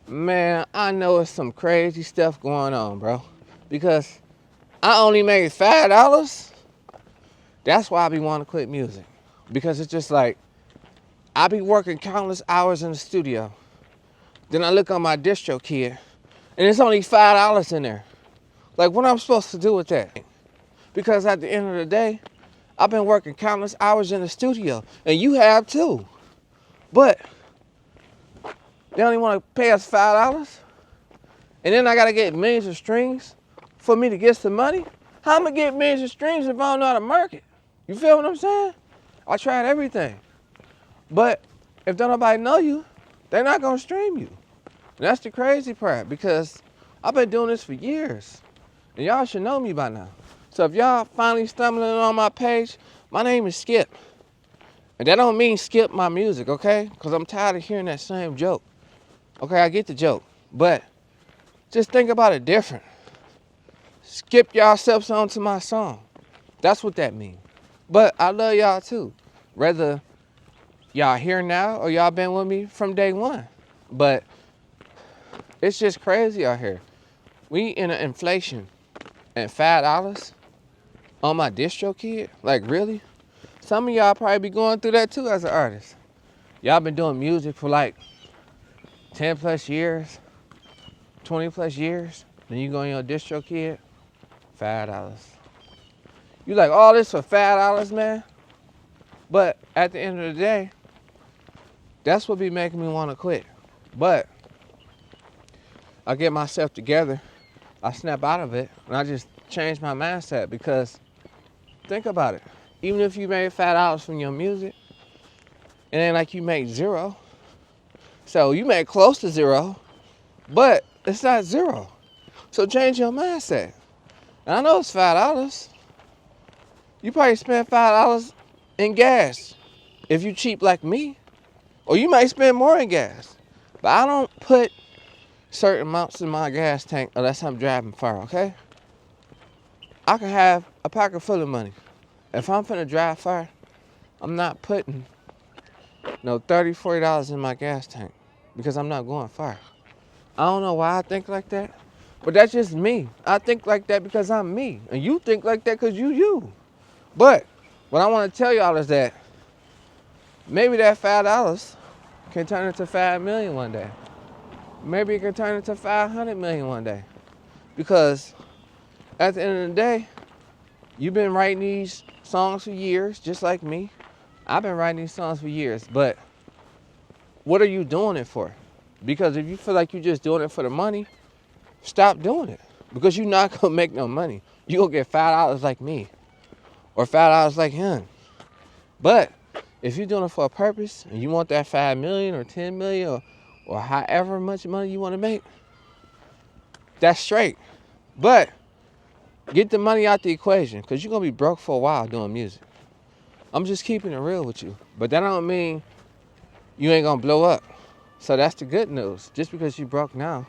Man, I know it's some crazy stuff going on, bro. Because I only made $5. That's why I be wanting to quit music. Because it's just like, I be working countless hours in the studio. Then I look on my DistroKid, and it's only $5 in there. Like, what I'm supposed to do with that? Because at the end of the day, I've been working countless hours in the studio, and you have too. But they only want to pay us $5, and then I gotta get millions of streams for me to get some money. How am I gonna get millions of streams if I don't know how to market? You feel what I'm saying? I tried everything, but if don't nobody know you, they're not gonna stream you. And that's the crazy part, because I've been doing this for years, and y'all should know me by now. So if y'all finally stumbling on my page, my name is Skip. And that don't mean skip my music, okay? Because I'm tired of hearing that same joke. Okay, I get the joke. But just think about it different. Skip yourselves onto my song. That's what that means. But I love y'all too. Whether y'all here now or y'all been with me from day one. But it's just crazy out here. We in an inflation and $5 on my DistroKid? Like, really? Some of y'all probably be going through that too as an artist. Y'all been doing music for like 10 plus years, 20 plus years. Then you go on your DistroKid, $5. You like all this for $5, man? But at the end of the day, that's what be making me want to quit. But I get myself together, I snap out of it, and I just change my mindset. Because think about it. Even if you made $5 from your music, it ain't like you make zero. So you make close to zero, but it's not zero. So change your mindset. And I know it's $5. You probably spend $5 in gas if you cheap like me. Or you might spend more in gas. But I don't put certain amounts in my gas tank unless I'm driving far, okay? I can have a pocket full of money. If I'm finna drive far, I'm not putting no $30, $40 in my gas tank because I'm not going far. I don't know why I think like that, but that's just me. I think like that because I'm me. And you think like that because you. But what I want to tell y'all is that maybe that $5 can turn into 5 million one day. Maybe it can turn into 500 million one day. Because at the end of the day, you've been writing these songs for years, just like me. I've been writing these songs for years, but what are you doing it for? Because if you feel like you're just doing it for the money, stop doing it. Because you're not gonna make no money. You're gonna get $5 like me, or $5 like him. But if you're doing it for a purpose and you want that 5 million or 10 million or however much money you want to make, that's straight. But get the money out the equation, because you're gonna be broke for a while doing music. I'm just keeping it real with you. But that don't mean you ain't gonna blow up. So that's the good news. Just because you broke now,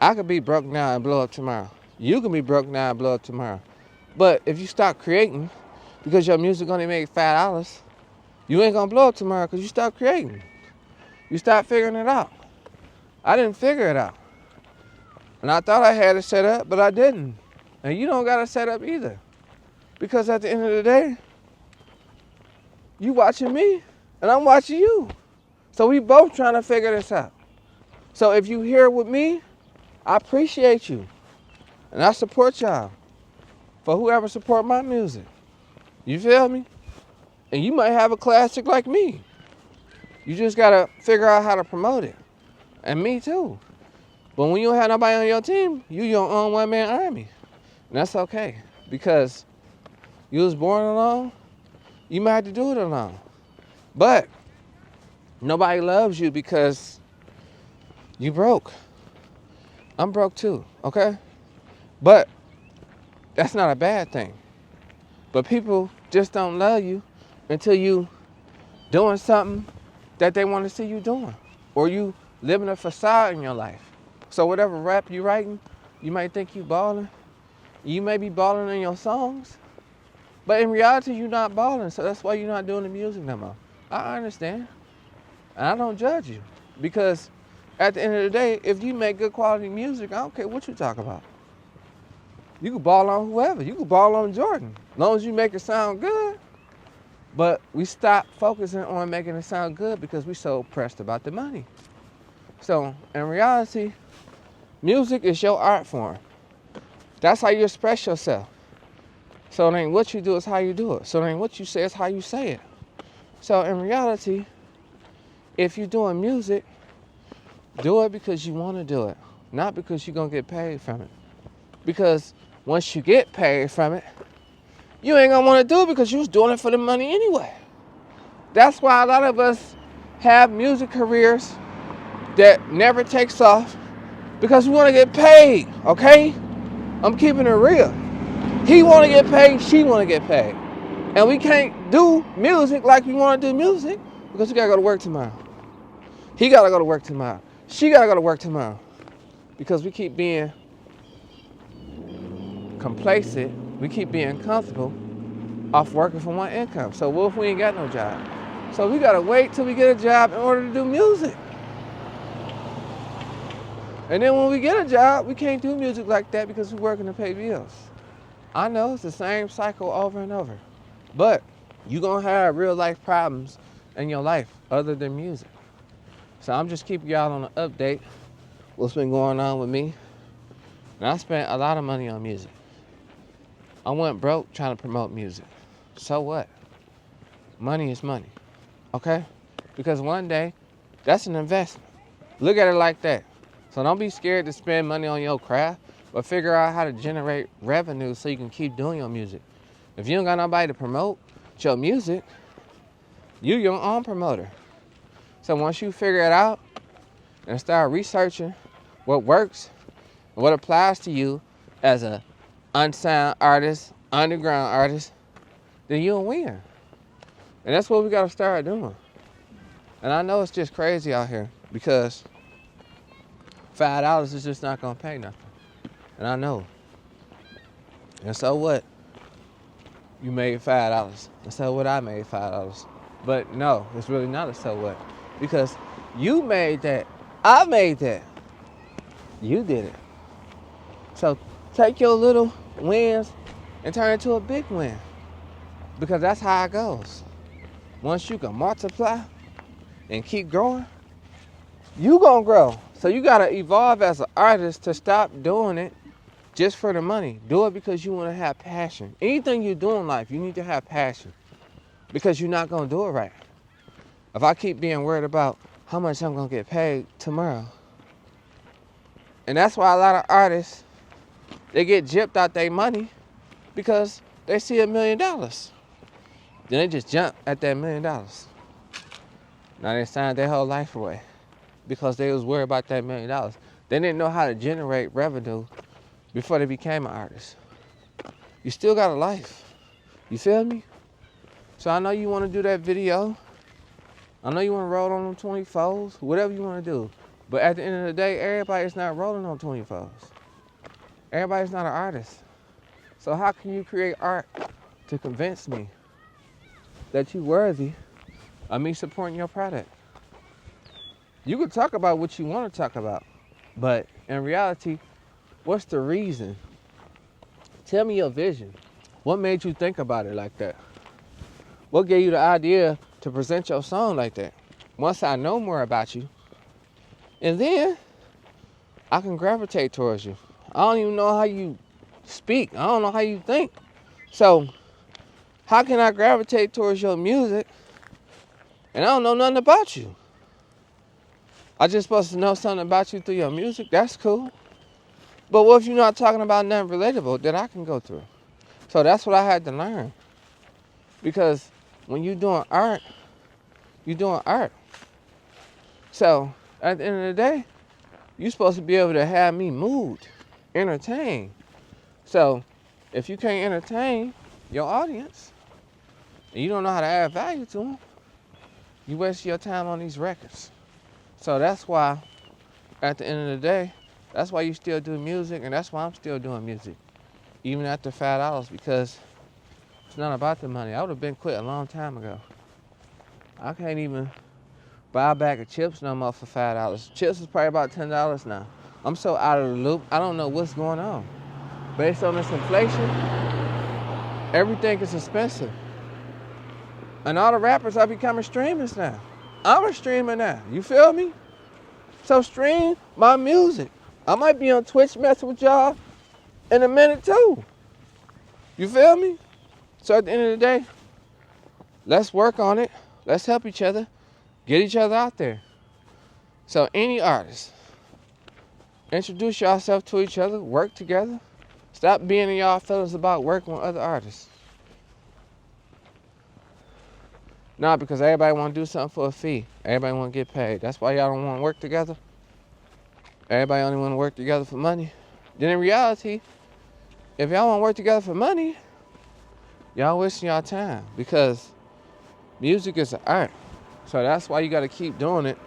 I could be broke now and blow up tomorrow. You can be broke now and blow up tomorrow. But if you stop creating because your music only make $5, you ain't gonna blow up tomorrow because you stop creating. You stop figuring it out. I didn't figure it out. And I thought I had it set up, but I didn't. And you don't got it set up either. Because at the end of the day, you watching me and I'm watching you. So we both trying to figure this out. So if you here with me, I appreciate you. And I support y'all for whoever support my music. You feel me? And you might have a classic like me. You just gotta figure out how to promote it. And me too. But when you don't have nobody on your team, you your own one-man army. And that's okay. Because you was born alone, you might have to do it alone. But nobody loves you because you broke. I'm broke too, okay? But that's not a bad thing. But people just don't love you until you doing something that they want to see you doing. Or you living a facade in your life. So whatever rap you writing, you might think you balling. You may be balling in your songs. But in reality, you're not balling. So that's why you're not doing the music no more. I understand. And I don't judge you. Because At the end of the day, if you make good quality music, I don't care what you talk about. You can ball on whoever. You can ball on Jordan. As long as you make it sound good. But we stop focusing on making it sound good because we're so pressed about the money. So in reality, music is your art form. That's how you express yourself. So it ain't what you do, it's how you do it. So it ain't what you say, it's how you say it. So in reality, if you're doing music, do it because you want to do it, not because you're going to get paid from it. Because once you get paid from it, you ain't going to want to do it because you was doing it for the money anyway. That's why a lot of us have music careers that never takes off because we want to get paid, okay? I'm keeping it real. He want to get paid, she want to get paid. And we can't do music like we want to do music because we got to go to work tomorrow. He got to go to work tomorrow. She got to go to work tomorrow. Because we keep being complacent, we keep being comfortable off working for one income. So what if we ain't got no job? So we got to wait till we get a job in order to do music. And then when we get a job, we can't do music like that because we're working to pay bills. I know it's the same cycle over and over. But you're going to have real life problems in your life other than music. So I'm just keeping y'all on an update what's been going on with me. And I spent a lot of money on music. I went broke trying to promote music. So what? Money is money, okay? Because one day, that's an investment. Look at it like that. So don't be scared to spend money on your craft, but figure out how to generate revenue so you can keep doing your music. If you don't got nobody to promote your music, you're your own promoter. So once you figure it out and start researching what works and what applies to you as a unsigned artist, underground artist, then you'll win. And that's what we gotta start doing. And I know it's just crazy out here because $5 is just not gonna pay nothing. And I know. And so what? You made $5. And so what? I made $5. But no, it's really not a so what. Because you made that. I made that. You did it. So take your little wins and turn it into a big win. Because that's how it goes. Once you can multiply and keep growing, you gonna grow. So you gotta evolve as an artist to stop doing it just for the money. Do it because you want to have passion. Anything you do in life, you need to have passion. Because you're not gonna do it right. If I keep being worried about how much I'm gonna get paid tomorrow. And that's why a lot of artists, they get gypped out their money because they see $1 million. Then they just jump at that $1 million. Now they signed their whole life away because they was worried about that $1 million. They didn't know how to generate revenue before they became an artist. You still got a life. You feel me? So I know you want to do that video. I know you want to roll on them 24s, whatever you want to do. But at the end of the day, everybody's not rolling on 24s. Everybody's not an artist. So how can you create art to convince me that you're worthy of me supporting your product? You can talk about what you want to talk about, but in reality, what's the reason? Tell me your vision. What made you think about it like that? What gave you the idea to present your song like that? Once I know more about you, and then I can gravitate towards you. I don't even know how you speak. I don't know how you think. So how can I gravitate towards your music and I don't know nothing about you? I just supposed to know something about you through your music? That's cool. But what if you're not talking about nothing relatable that I can go through? So that's what I had to learn. Because when you're doing art, you're doing art. So at the end of the day, you're supposed to be able to have me moved, entertained. So if you can't entertain your audience and you don't know how to add value to them, you waste your time on these records. So that's why at the end of the day, that's why you still do music, and that's why I'm still doing music, even after $5, because it's not about the money. I would have been quit a long time ago. I can't even buy a bag of chips no more for $5. Chips is probably about $10 now. I'm so out of the loop, I don't know what's going on. Based on this inflation, everything is expensive. And all the rappers are becoming streamers now. I'm a streamer now, you feel me? So stream my music. I might be on Twitch messing with y'all in a minute too. You feel me? So at the end of the day, let's work on it. Let's help each other. Get each other out there. So any artist, introduce yourself to each other, work together. Stop being in y'all feelings about working with other artists. Nah, because everybody want to do something for a fee. Everybody want to get paid. That's why y'all don't want to work together. Everybody only want to work together for money. Then in reality, if y'all want to work together for money, y'all wasting y'all time, because music is an art. So that's why you got to keep doing it.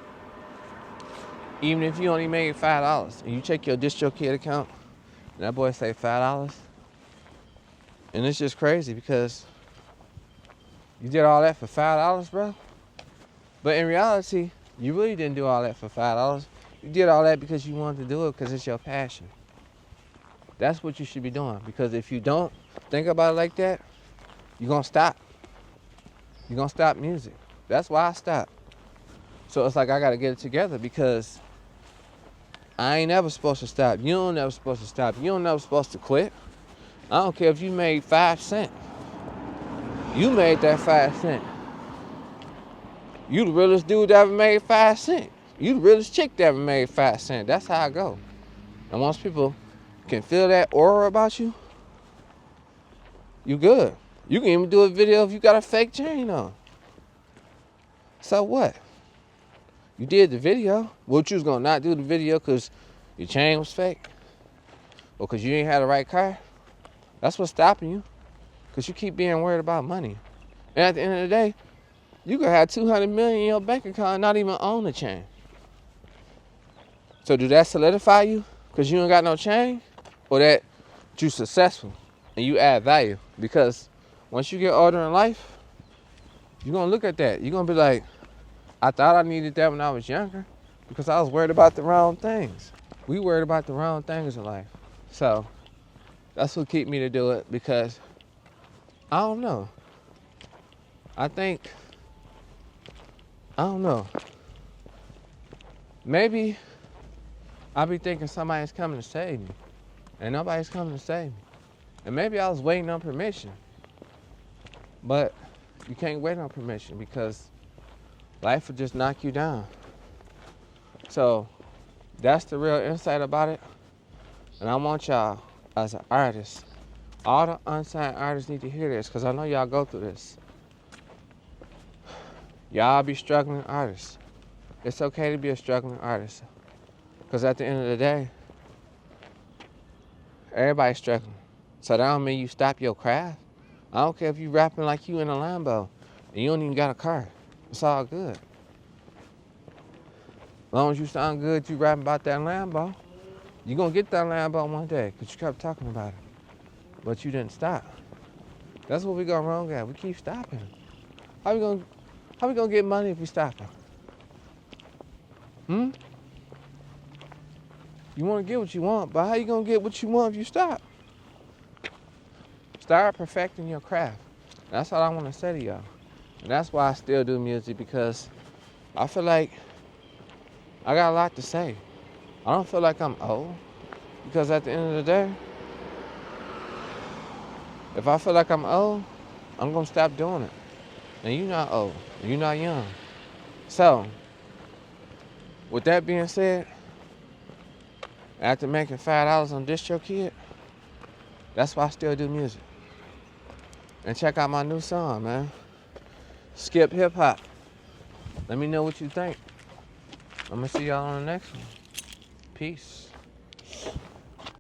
Even if you only made $5 and you check your DistroKid account and that boy say $5. And it's just crazy because you did all that for $5, bro. But in reality, you really didn't do all that for $5. You did all that because you wanted to do it because it's your passion. That's what you should be doing. Because if you don't think about it like that, you're going to stop. You're going to stop music. That's why I stopped. So it's like I got to get it together, because I ain't never supposed to stop. You don't never supposed to stop. You don't never supposed to quit. I don't care if you made 5 cents. You made that 5 cents. You the realest dude that ever made 5 cents. You the realest chick that ever made 5 cents. That's how I go. And once people can feel that aura about you, you good. You can even do a video if you got a fake chain on. So what? You did the video. What, you was gonna not do the video because your chain was fake? Or because you ain't had the right car? That's what's stopping you. Because you keep being worried about money. And at the end of the day, you could have $200 million in your bank account and not even own the chain. So do that solidify you because you ain't got no chain? Or that you successful and you add value? Because once you get older in life, you're going to look at that. You're going to be like, I thought I needed that when I was younger because I was worried about the wrong things. We worried about the wrong things in life. So that's what keep me to do it, because I don't know. I don't know. Maybe I be thinking somebody's coming to save me, and nobody's coming to save me. And maybe I was waiting on permission. But you can't wait on permission, because life will just knock you down. So that's the real insight about it. And I want y'all, as an artist, all the unsigned artists need to hear this, because I know y'all go through this. Y'all be struggling artists. It's okay to be a struggling artist, because at the end of the day, everybody's struggling. So that don't mean you stop your craft. I don't care if you rapping like you in a Lambo and you don't even got a car. It's all good. As long as you sound good, you rapping about that Lambo, you're going to get that Lambo one day, because you kept talking about it. But you didn't stop. That's what we go wrong at. We keep stopping. How we gonna get money if we stop it? You want to get what you want, but how you gonna get what you want if you stop? Start perfecting your craft. That's all I want to say to y'all. And that's why I still do music, because I feel like I got a lot to say. I don't feel like I'm old, because at the end of the day, if I feel like I'm old, I'm gonna stop doing it. And you're not old, and you're not young. So, with that being said, after making $5 on DistroKid, that's why I still do music. And check out my new song, man. Skip Hip Hop. Let me know what you think. I'm gonna see y'all on the next one. Peace.